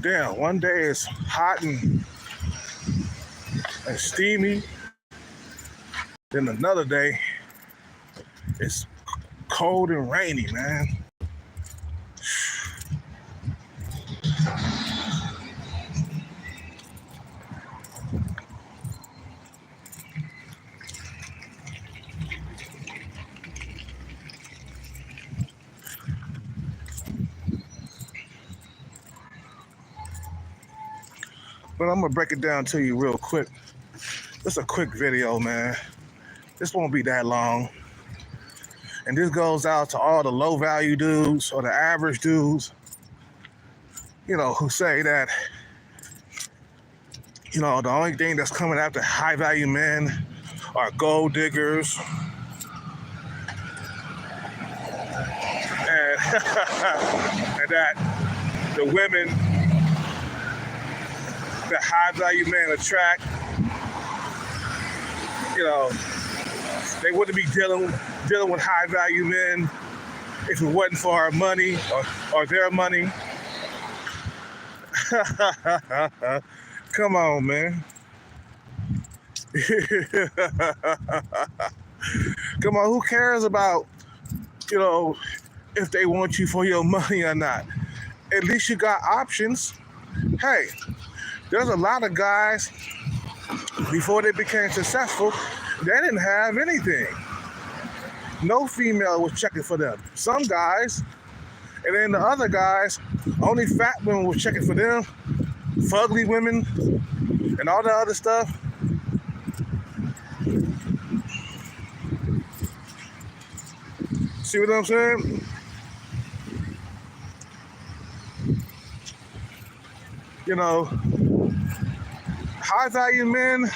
Damn, one day it's hot and steamy, then another day it's cold and rainy, man. But I'm gonna break it down to you real quick. Just a quick video, man. This won't be that long. And this goes out to all the low value dudes or the average dudes, who say that, the only thing that's coming after high value men are gold diggers. And, and that the women that high value men attract, they wouldn't be dealing with high value men if it wasn't for our money or their money. Come on, man. Come on, who cares about, if they want you for your money or not? At least you got options. Hey, there's a lot of guys, before they became successful, they didn't have anything. No female was checking for them. Some guys, and then the other guys, only fat women were checking for them, fugly women, and all the other stuff. See what I'm saying? High value men,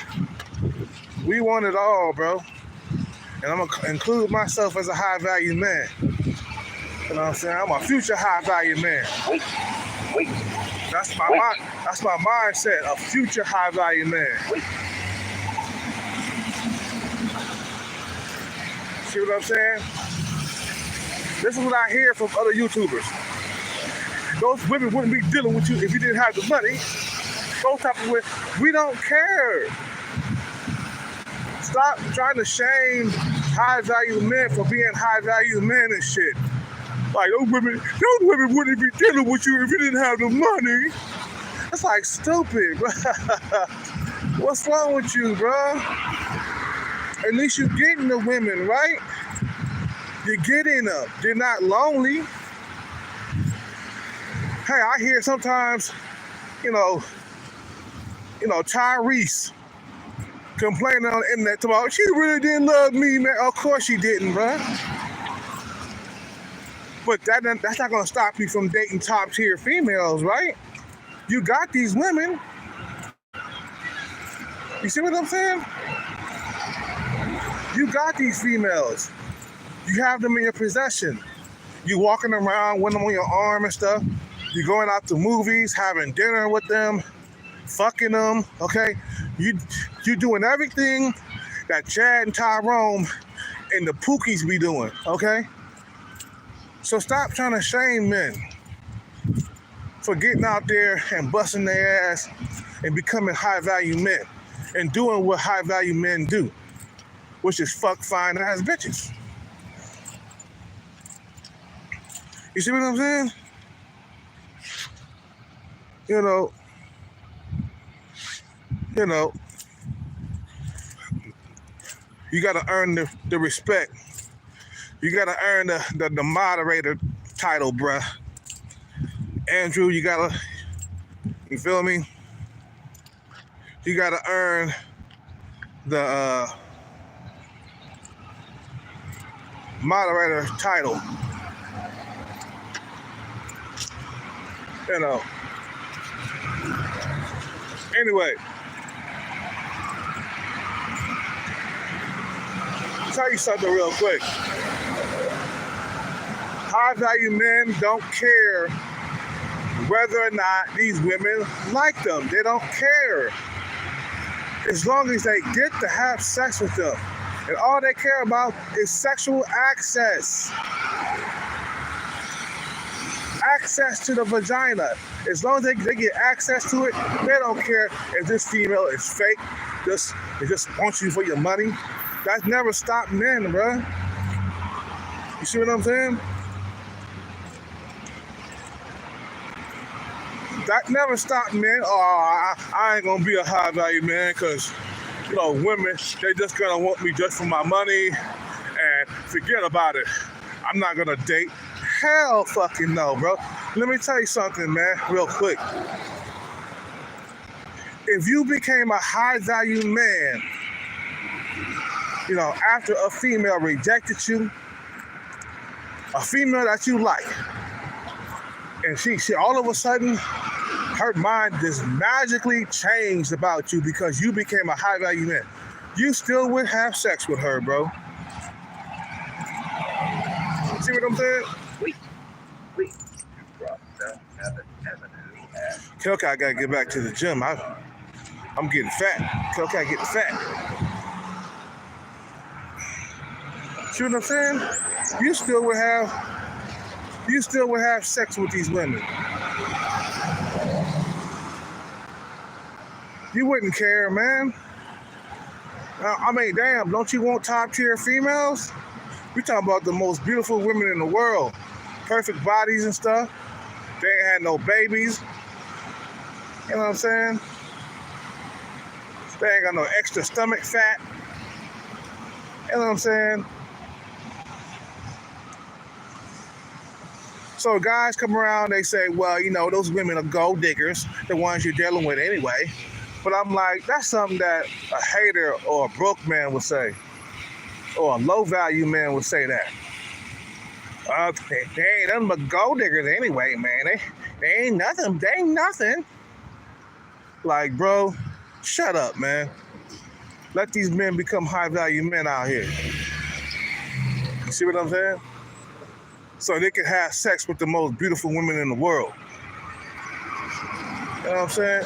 we want it all, bro. And I'm gonna include myself as a high value man. You know what I'm saying? I'm a future high value man. That's my mindset, a future high value man. See what I'm saying? This is what I hear from other YouTubers. Those women wouldn't be dealing with you if you didn't have the money. Those type of women, we don't care. Stop trying to shame high value men for being high value men and shit. Like those women wouldn't be dealing with you if you didn't have the money. That's like stupid, bro. What's wrong with you, bro? At least you're getting the women, right? You're getting them. They're not lonely. Hey, I hear sometimes, Tyrese complaining on the internet about, she really didn't love me, man. Of course she didn't, bro. But that's not gonna stop you from dating top tier females, right? You got these women. You see what I'm saying? You got these females. You have them in your possession. You walking around with them on your arm and stuff. You going out to movies, having dinner with them, fucking them, okay? You doing everything that Chad and Tyrone and the Pookies be doing, okay? So stop trying to shame men for getting out there and busting their ass and becoming high value men and doing what high value men do, which is fuck fine ass bitches. You see what I'm saying? You gotta earn the respect. You gotta earn the moderator title, bruh. Andrew, you feel me? You gotta earn the moderator title. Anyway, I'll tell you something real quick. High value men don't care whether or not these women like them. They don't care. As long as they get to have sex with them. And all they care about is sexual access. access to the vagina. As long as they get access to it, they don't care if this female is fake. They just want you for your money. That's never stopped men, bro. You see what I'm saying? That never stopped men. Oh, I ain't gonna be a high value man because, women, they just gonna want me just for my money and forget about it. I'm not gonna date. Hell fucking no, bro. Let me tell you something, man, real quick. If you became a high value man, after a female rejected you, a female that you like, and she all of a sudden, her mind just magically changed about you because you became a high value man, you still would have sex with her, bro. See what I'm saying? Okay, I gotta get back to the gym. I'm getting fat. Okay, getting fat. See what I'm saying? You still would have sex with these women. You wouldn't care, man. I mean, damn, don't you want top tier females? We talking about the most beautiful women in the world. Perfect bodies and stuff. They ain't had no babies. You know what I'm saying? They ain't got no extra stomach fat. You know what I'm saying? So guys come around, they say, well, those women are gold diggers, the ones you're dealing with anyway. But I'm like, that's something that a hater or a broke man would say. Or a low value man would say that. They ain't nothing but gold diggers anyway, man. They ain't nothing. They ain't nothing. Like, bro, shut up, man. Let these men become high value men out here. You see what I'm saying? So they can have sex with the most beautiful women in the world. You know what I'm saying?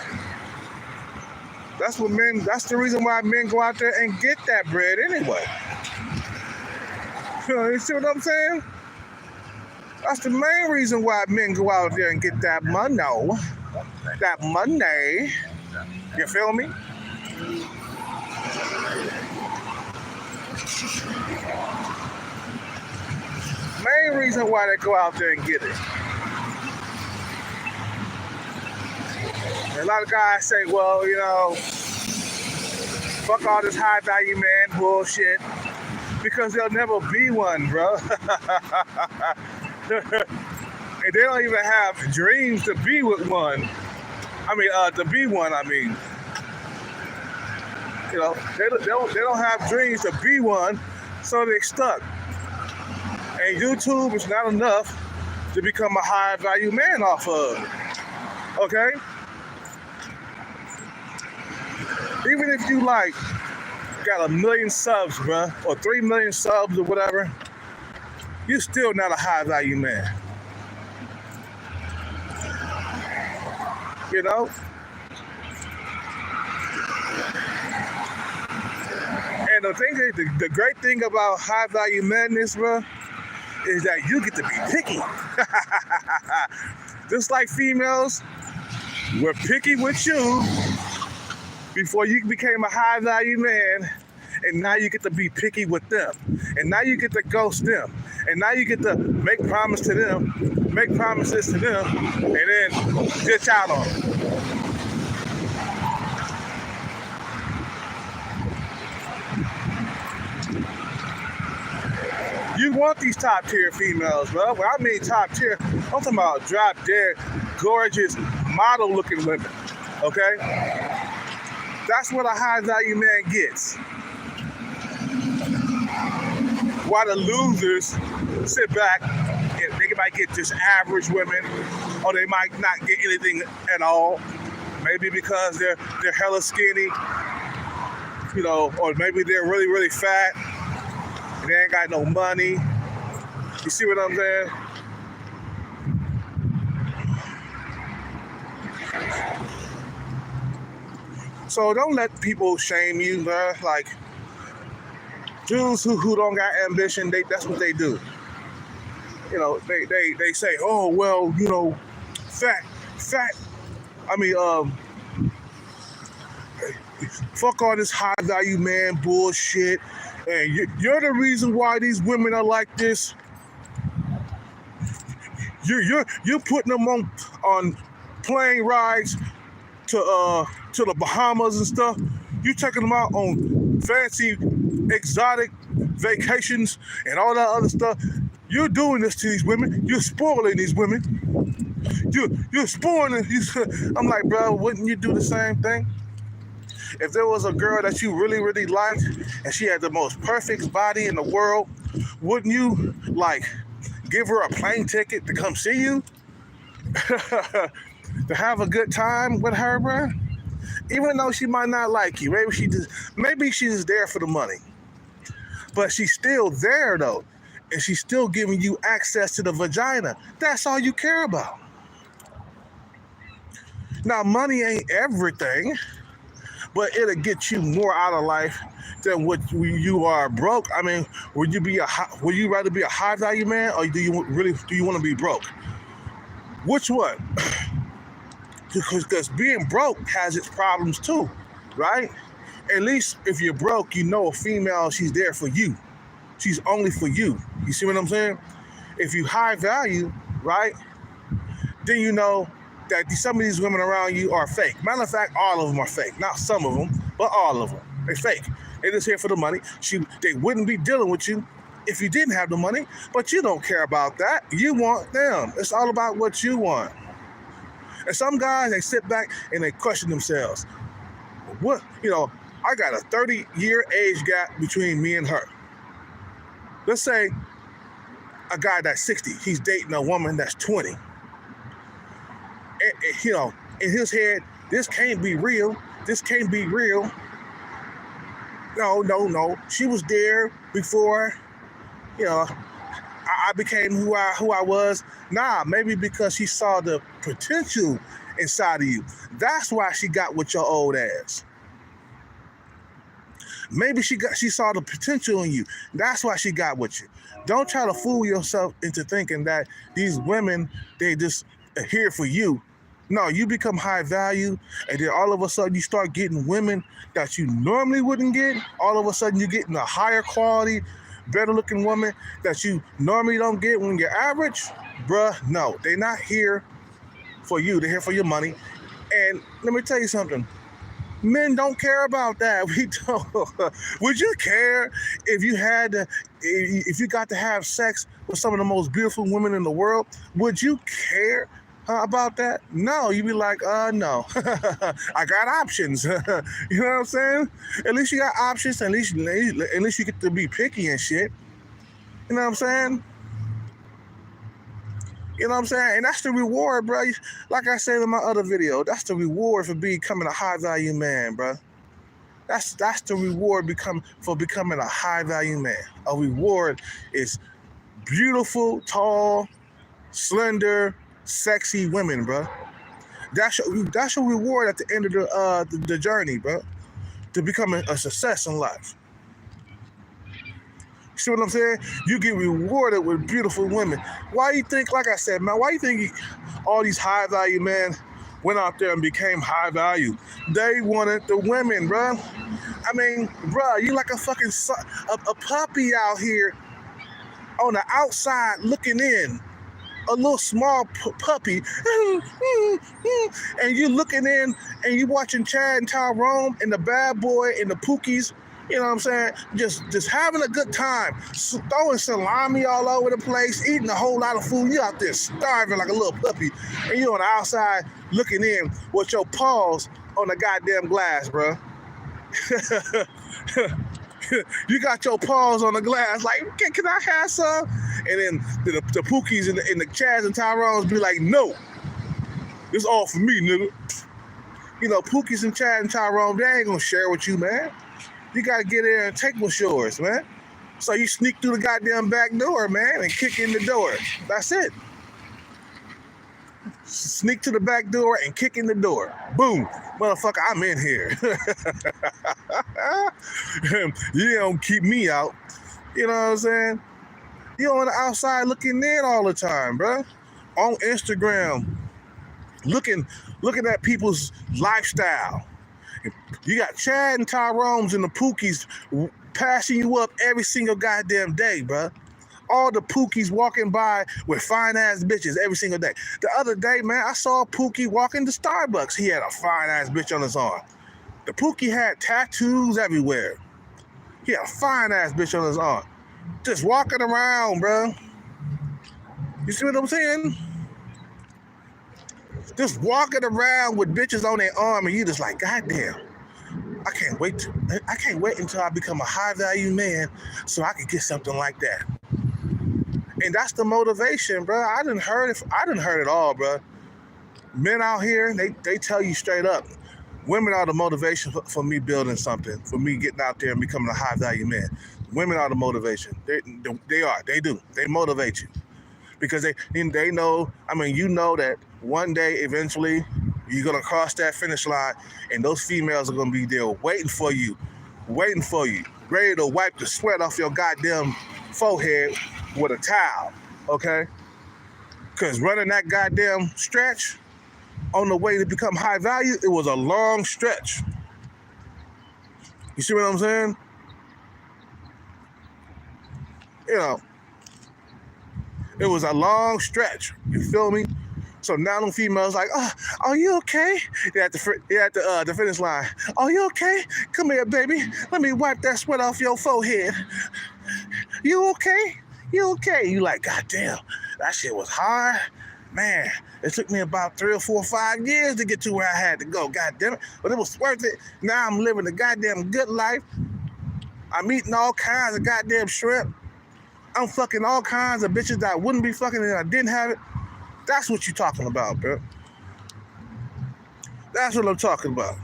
That's the reason why men go out there and get that bread anyway. You see what I'm saying? That's the main reason why men go out there and get that money. That money. You feel me? Main reason why they go out there and get it. And a lot of guys say, well, fuck all this high value man bullshit. Because there'll never be one, bro. And they don't even have dreams to be with one. To be one, they don't have dreams to be one, so they're stuck. And YouTube is not enough to become a high value man off of. Okay? Even if you got 1 million subs, bruh, or 3 million subs or whatever, you're still not a high value man. And the great thing about high value madness, bro, is that you get to be picky. Just like females were picky with you before you became a high value man, and now you get to be picky with them. And now you get to ghost them. And now you get to make promises to them, and then ditch out on them. You want these top tier females, bro. When I mean top tier, I'm talking about drop dead, gorgeous, model looking women. Okay? That's what a high value man gets. While the losers sit back and they might get just average women, or they might not get anything at all. Maybe because they're hella skinny, or maybe they're really, really fat. They ain't got no money. You see what I'm saying? So don't let people shame you, bro. Like, dudes who don't got ambition, that's what they do. They say, oh well, fat, fat. I mean, fuck all this high value man bullshit, and you're the reason why these women are like this. You're putting them on plane rides to the Bahamas and stuff. You taking them out on fancy, exotic vacations and all that other stuff. You're doing this to these women. You're spoiling these women. You're spoiling. I'm like, bro, wouldn't you do the same thing? If there was a girl that you really, really liked and she had the most perfect body in the world, wouldn't you give her a plane ticket to come see you? To have a good time with her, bro? Even though she might not like you, maybe she's there for the money. But she's still there though, and she's still giving you access to the vagina. That's all you care about. Now, money ain't everything, but it'll get you more out of life than what you are broke. I mean, would you rather be a high value man, or do you want to be broke? Which one? Because being broke has its problems too, right? At least if you're broke, a female, she's there for you. She's only for you. You see what I'm saying? If you high value, right, then you know that some of these women around you are fake. Matter of fact, all of them are fake. Not some of them, but all of them. They're fake. They're just here for the money. They wouldn't be dealing with you if you didn't have the money, but you don't care about that. You want them. It's all about what you want. And some guys, they sit back and they question themselves. I got a 30-year age gap between me and her. Let's say a guy that's 60, he's dating a woman that's 20. And, in his head, this can't be real. This can't be real. No. She was there before, I became who I was. Nah, maybe because she saw the potential inside of you. That's why she got with your old ass. Maybe she saw the potential in you. That's why she got with you. Don't try to fool yourself into thinking that these women, they just are here for you. No, you become high value, and then all of a sudden you start getting women that you normally wouldn't get. All of a sudden you're getting a higher quality, better looking woman that you normally don't get when you're average. Bruh, no, they're not here for you. They're here for your money. And let me tell you something. Men don't care about that. We don't. Would you care if you got to have sex with some of the most beautiful women in the world? Would you care about that? No, you'd be like, no. I got options. You know what I'm saying? At least you got options. At least you get to be picky and shit. You know what I'm saying? You know what I'm saying? And that's the reward, bro. Like I said in my other video, that's the reward for becoming a high-value man, bro. That's the reward for becoming a high-value man. A reward is beautiful, tall, slender, sexy women, bro. That's your reward at the end of the journey, bro. To become a success in life. See what I'm saying? You get rewarded with beautiful women. Why you think, like I said, man, why you think all these high value men went out there and became high value? They wanted the women, bro. I mean, bro, you like a fucking a puppy out here on the outside looking in. A little small puppy. And you looking in and you watching Chad and Tyrone and the bad boy and the Pookies. You know what I'm saying? Just having a good time. Throwing salami all over the place, eating a whole lot of food. You out there starving like a little puppy. And you on the outside looking in with your paws on the goddamn glass, bro. You got your paws on the glass like, can I have some? And then the Pookies and the Chads and Tyrones be like, no. This all for me, nigga. Pookies and Chad and Tyrone, they ain't gonna share with you, man. You gotta get there and take what's yours, man. So you sneak through the goddamn back door, man, and kick in the door. That's it. Sneak to the back door and kick in the door. Boom. Motherfucker, I'm in here. You don't keep me out. You know what I'm saying? You on the outside looking in all the time, bro. On Instagram, looking at people's lifestyle. You got Chad and Tyrone's and the Pookies passing you up every single goddamn day, bro. All the Pookies walking by with fine-ass bitches every single day. The other day, man, I saw a Pookie walking to Starbucks. He had a fine-ass bitch on his arm. The Pookie had tattoos everywhere. He had a fine-ass bitch on his arm. Just walking around, bro. You see what I'm saying? Just walking around with bitches on their arm, and you just like, goddamn. I can't wait until I become a high-value man so I can get something like that. And that's the motivation, bro. I done heard it all, bro. Men out here, they tell you straight up, women are the motivation for me building something, for me getting out there and becoming a high-value man. Women are the motivation. They do. They motivate you. Because they know, I mean, you know that one day, eventually, you're going to cross that finish line, and those females are going to be there waiting for you, ready to wipe the sweat off your goddamn forehead with a towel, okay? Because running that goddamn stretch on the way to become high value, it was a long stretch. You see what I'm saying? You know, it was a long stretch. You feel me? So now them females like, oh, are you okay? They're at the finish line. Are you okay? Come here, baby. Let me wipe that sweat off your forehead. You okay? You okay? You like, goddamn, that shit was hard. Man, it took me about 3 or 4 or 5 years to get to where I had to go. God damn it. But it was worth it. Now I'm living a goddamn good life. I'm eating all kinds of goddamn shrimp. I'm fucking all kinds of bitches that I wouldn't be fucking if I didn't have it. That's what you're talking about, bro. That's what I'm talking about.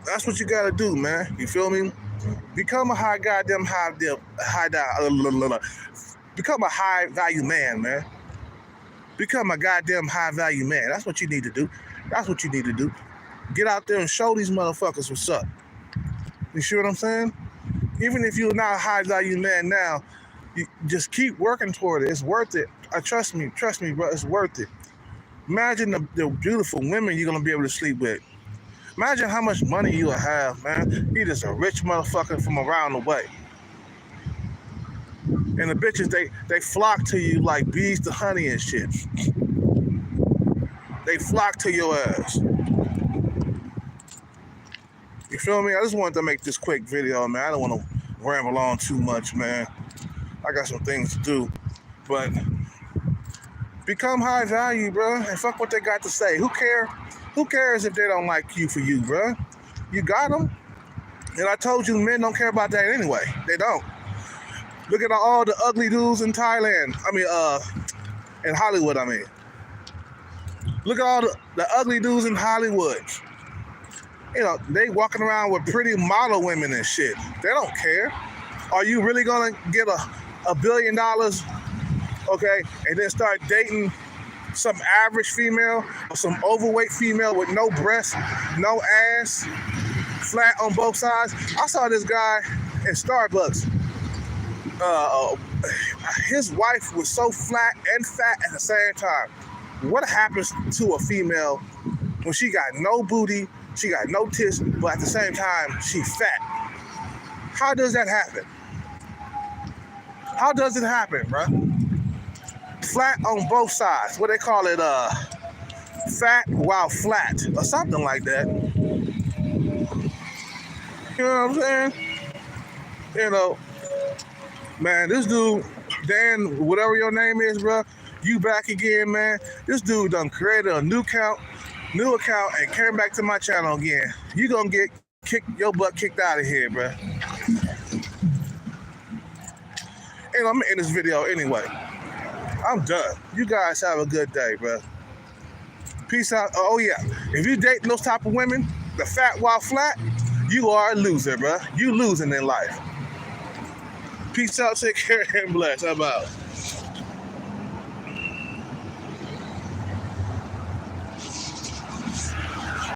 That's what you gotta do, man. You feel me? Become a become a high value man, man. Become a goddamn high value man. That's what you need to do. That's what you need to do. Get out there and show these motherfuckers what's up. You see what I'm saying? Even if you're not a high value man now, you just keep working toward it. It's worth it. Trust me, bro. It's worth it. Imagine the beautiful women you're gonna be able to sleep with. Imagine how much money you'll have, man. You're just a rich motherfucker from around the way. And the bitches, they flock to you like bees to honey and shit. They flock to your ass. You feel me? I just wanted to make this quick video, man. I don't want to ramble on too much, man. I got some things to do. But become high value, bro, and fuck what they got to say. Who cares if they don't like you for you, bro? You got them. And I told you, men don't care about that anyway. They don't. Look at all the ugly dudes in Thailand. In Hollywood, I mean. Look at all the ugly dudes in Hollywood. You know, they walking around with pretty model women and shit. They don't care. Are you really gonna get $1 billion, okay, and then start dating some average female or some overweight female with no breasts, no ass, flat on both sides? I saw this guy in Starbucks. His wife was so flat and fat at the same time. What happens to a female when she got no booty, she got no tits, but at the same time, she fat? How does that happen? How does it happen, bro? Flat on both sides. What they call it, fat while flat, or something like that. You know what I'm saying? You know, man, this dude, Dan, whatever your name is, bro, you back again, man. This dude done created a new account, and came back to my channel again. You gonna get your butt kicked out of here, bro. And I'm in this video anyway. I'm done. You guys have a good day, bro. Peace out. Oh yeah, if you dating those type of women, the fat while flat, you are a loser, bro. You losing in life. Peace out, take care, and bless. I'm out.